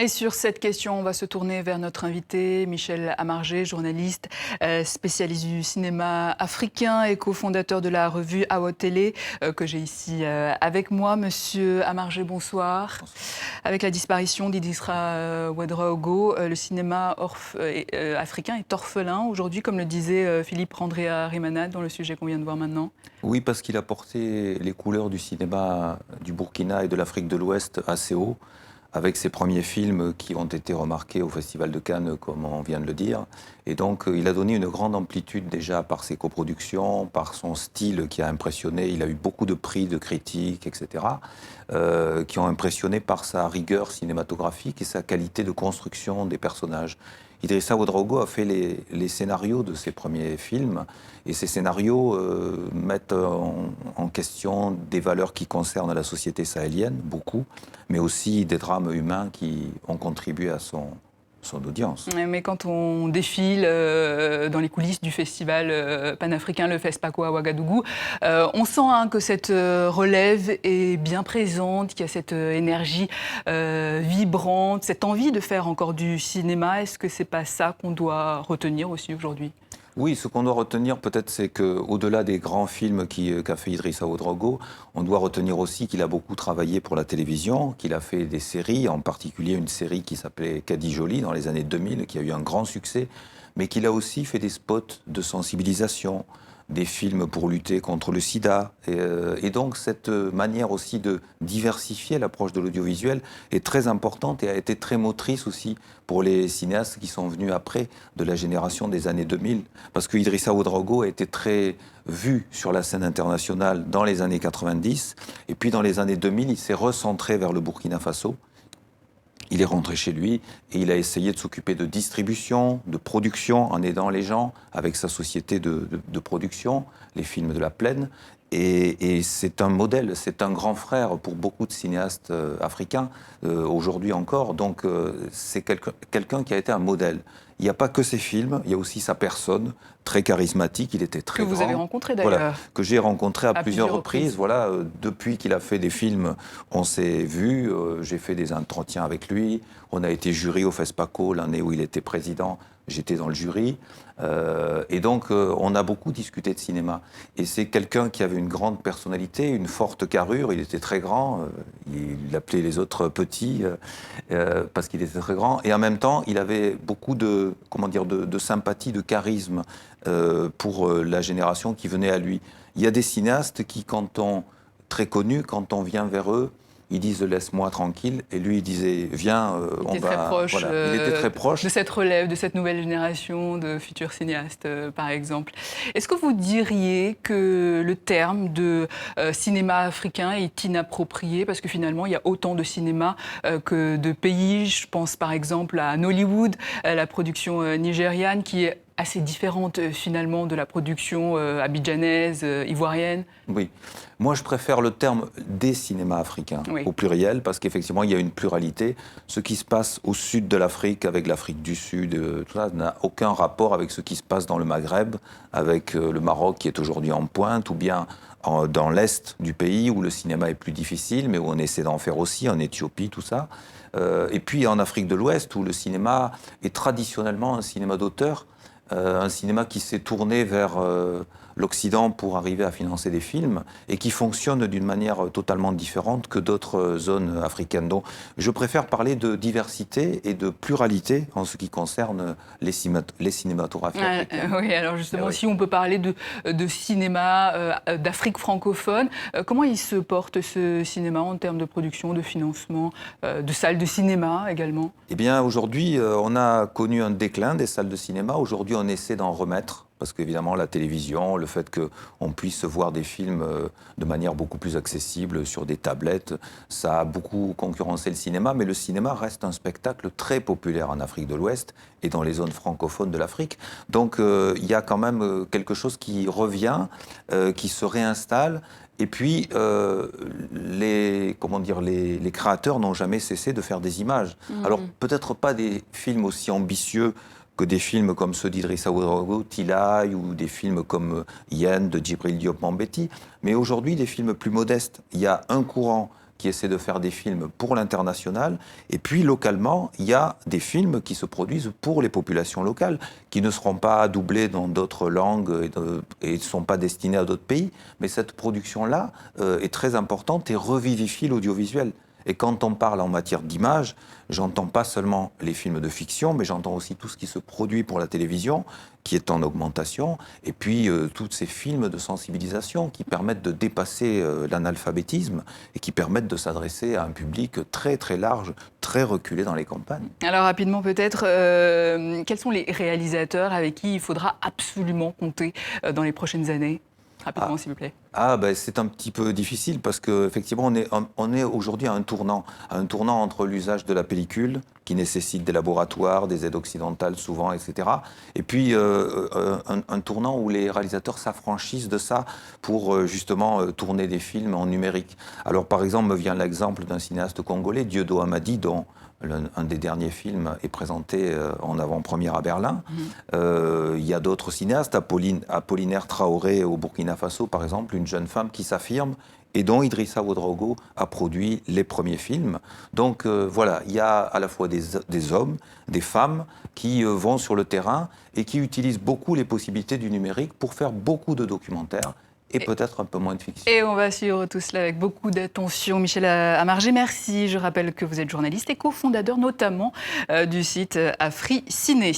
Et sur cette question, on va se tourner vers notre invité, Michel Amargé, journaliste, spécialiste du cinéma africain et cofondateur de la revue Awa Télé, que j'ai ici avec moi. Monsieur Amargé, bonsoir. Avec la disparition d'Idrissa Ouedraogo, le cinéma africain est orphelin aujourd'hui, comme le disait Philippe Randria-Rimanat dans le sujet qu'on vient de voir maintenant. Oui, parce qu'il a porté les couleurs du cinéma du Burkina et de l'Afrique de l'Ouest assez haut, avec ses premiers films qui ont été remarqués au Festival de Cannes, comme on vient de le dire. Et donc, il a donné une grande amplitude déjà par ses coproductions, par son style qui a impressionné. Il a eu beaucoup de prix de critiques, etc., qui ont impressionné par sa rigueur cinématographique et sa qualité de construction des personnages. Idrissa Ouedraogo a fait les scénarios de ses premiers films, et ces scénarios mettent en question des valeurs qui concernent la société sahélienne, beaucoup, mais aussi des drames humains qui ont contribué à son audience. Mais quand on défile dans les coulisses du festival panafricain, le FESPACO à Ouagadougou, on sent que cette relève est bien présente, qu'il y a cette énergie vibrante, cette envie de faire encore du cinéma. Est-ce que c'est pas ça qu'on doit retenir aussi aujourd'hui ? Oui, ce qu'on doit retenir peut-être, c'est qu'au-delà des grands films qu'a fait Idrissa Ouedraogo, on doit retenir aussi qu'il a beaucoup travaillé pour la télévision, qu'il a fait des séries, en particulier une série qui s'appelait Kadi Jolie dans les années 2000, qui a eu un grand succès, mais qu'il a aussi fait des spots de sensibilisation, des films pour lutter contre le sida. Et donc cette manière aussi de diversifier l'approche de l'audiovisuel est très importante et a été très motrice aussi pour les cinéastes qui sont venus après, de la génération des années 2000. Parce que Idrissa Ouedraogo a été très vu sur la scène internationale dans les années 90, et puis dans les années 2000, il s'est recentré vers le Burkina Faso. Il est rentré chez lui et il a essayé de s'occuper de distribution, de production, en aidant les gens avec sa société de production, les films de la Plaine. Et c'est un modèle, c'est un grand frère pour beaucoup de cinéastes africains, aujourd'hui encore. Donc c'est quelqu'un qui a été un modèle. Il n'y a pas que ses films, il y a aussi sa personne, très charismatique, il était très grand. Que vous avez rencontré d'ailleurs. Voilà, que j'ai rencontré à plusieurs reprises. Voilà, depuis qu'il a fait des films, on s'est vus, j'ai fait des entretiens avec lui, on a été jury au FESPACO l'année où il était président, j'étais dans le jury. Et donc, on a beaucoup discuté de cinéma. Et c'est quelqu'un qui avait une grande personnalité, une forte carrure. Il était très grand. Il appelait les autres petits parce qu'il était très grand. Et en même temps, il avait beaucoup de sympathie, de charisme pour la génération qui venait à lui. Il y a des cinéastes qui, très connus, quand on vient vers eux, ils disent « laisse-moi tranquille » et lui il disait « viens, on va… » Il était très proche de cette relève, de cette nouvelle génération de futurs cinéastes, par exemple. Est-ce que vous diriez que le terme de cinéma africain est inapproprié parce que finalement il y a autant de cinéma que de pays? Je pense par exemple à Nollywood, la production nigériane qui est assez différente finalement de la production abidjanaise, ivoirienne. Oui. Moi, je préfère le terme des cinémas africains, oui, au pluriel, parce qu'effectivement, il y a une pluralité. Ce qui se passe au sud de l'Afrique, avec l'Afrique du Sud, tout ça n'a aucun rapport avec ce qui se passe dans le Maghreb, avec le Maroc qui est aujourd'hui en pointe, ou bien dans l'est du pays, où le cinéma est plus difficile, mais où on essaie d'en faire aussi, en Éthiopie, tout ça. Et puis en Afrique de l'Ouest, où le cinéma est traditionnellement un cinéma d'auteur, un cinéma qui s'est tourné vers l'Occident pour arriver à financer des films et qui fonctionne d'une manière totalement différente que d'autres zones africaines. Donc je préfère parler de diversité et de pluralité en ce qui concerne les cinématographies africaines. Oui, alors justement, si on peut parler de cinéma d'Afrique francophone, comment il se porte ce cinéma en termes de production, de financement, de salles de cinéma également? Eh bien, aujourd'hui, on a connu un déclin des salles de cinéma. Aujourd'hui, on essaie d'en remettre. Parce qu'évidemment, la télévision, le fait qu'on puisse voir des films de manière beaucoup plus accessible sur des tablettes, ça a beaucoup concurrencé le cinéma. Mais le cinéma reste un spectacle très populaire en Afrique de l'Ouest et dans les zones francophones de l'Afrique. Donc, il y a quand même quelque chose qui revient, qui se réinstalle. Et puis, les créateurs n'ont jamais cessé de faire des images. Alors, peut-être pas des films aussi ambitieux que des films comme ceux d'Idrissa Ouedraogo, Tilay, ou des films comme Yen de Djibril Diop Mambéty, mais aujourd'hui des films plus modestes. Il y a un courant qui essaient de faire des films pour l'international. Et puis, localement, il y a des films qui se produisent pour les populations locales, qui ne seront pas doublés dans d'autres langues et ne sont pas destinés à d'autres pays. Mais cette production-là est très importante et revivifie l'audiovisuel. Et quand on parle en matière d'image, j'entends pas seulement les films de fiction, mais j'entends aussi tout ce qui se produit pour la télévision, qui est en augmentation, et puis tous ces films de sensibilisation qui permettent de dépasser l'analphabétisme et qui permettent de s'adresser à un public très très large, très reculé dans les campagnes. Alors rapidement peut-être, quels sont les réalisateurs avec qui il faudra absolument compter dans les prochaines années ? Rapidement, s'il vous plaît. C'est un petit peu difficile parce qu'effectivement, on est aujourd'hui à un tournant entre l'usage de la pellicule, qui nécessite des laboratoires, des aides occidentales souvent, etc. Et puis un tournant où les réalisateurs s'affranchissent de ça pour justement tourner des films en numérique. Alors par exemple, me vient l'exemple d'un cinéaste congolais, Dieudo Hamadi, dont un des derniers films est présenté en avant-première à Berlin. Il y a d'autres cinéastes, Apollinaire Traoré au Burkina Faso, par exemple, une jeune femme qui s'affirme et dont Idrissa Ouedraogo a produit les premiers films. Donc voilà, il y a à la fois des hommes, des femmes qui vont sur le terrain et qui utilisent beaucoup les possibilités du numérique pour faire beaucoup de documentaires. Et peut-être un peu moins de fiction. Et on va suivre tout cela avec beaucoup d'attention. Michel Amargé, merci. Je rappelle que vous êtes journaliste et cofondateur notamment du site AfriCiné.